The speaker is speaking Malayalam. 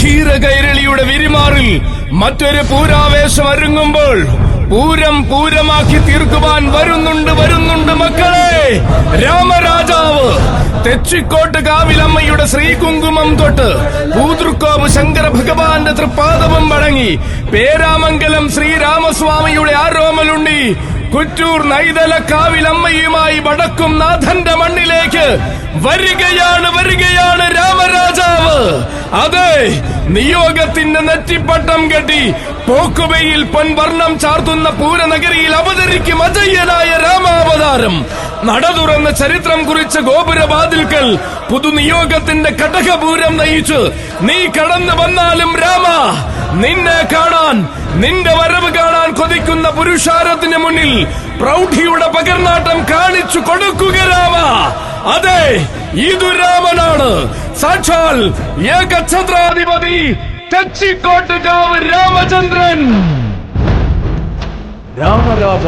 ധീരകൈരളിയുടെ വിരിമാറിൽ മറ്റൊരു പൂരാവേശം ഒരുങ്ങുമ്പോൾ പൂരം പൂരമാക്കി തീർക്കുവാൻ വരുന്നുണ്ട് മക്കളെ. രാമരാജാവ് തെച്ചിക്കോട്ട് കാവിലമ്മയുടെ ശ്രീകുങ്കുമം തൊട്ട് പൂതൃക്കോവ് ശങ്കര ഭഗവാന്റെ തൃപ്പാദവും വഴങ്ങി പേരാമംഗലം ശ്രീരാമസ്വാമിയുടെ ആരോമലുണ്ണി കുറ്റൂർ നൈതല കാവിലമ്മയുമായി വടക്കും നാഥന്റെ മണ്ണിലേക്ക് വരികയാണ് രാമരാജാവ്. അതെ, നിയോഗത്തിന്റെ നെറ്റിപ്പട്ടം കെട്ടി പോക്കുവയിൽ പൊൻവർണ്ണം ചാർത്തുന്ന പൂരനഗരിയിൽ അവതരിക്കും അജയ്യനായ രാമാവതാരം. നട തുറന്ന് ചരിത്രം കുറിച്ച ഗോപുരവാതിൽക്കൽ പുതുനിയോഗത്തിന്റെ കടകപൂരം നയിച്ച് നീ കടന്നു വന്നാലും രാമ, നിന്നെ കാണാൻ, നിന്റെ വരവ് കാണാൻ കൊതിക്കുന്ന പുരുഷാരത്തിന് മുന്നിൽ പ്രൗഢിയുടെ പകർനാട്ടം കാണിച്ചു കൊടുക്കുക രാമ. അതെ, ഇതു രാമനാണ്, സാക്ഷാൽ ഏകഛത്രാധിപതി തെച്ചിക്കോട്ടുകാവ് രാമചന്ദ്രൻ. രാമരാജ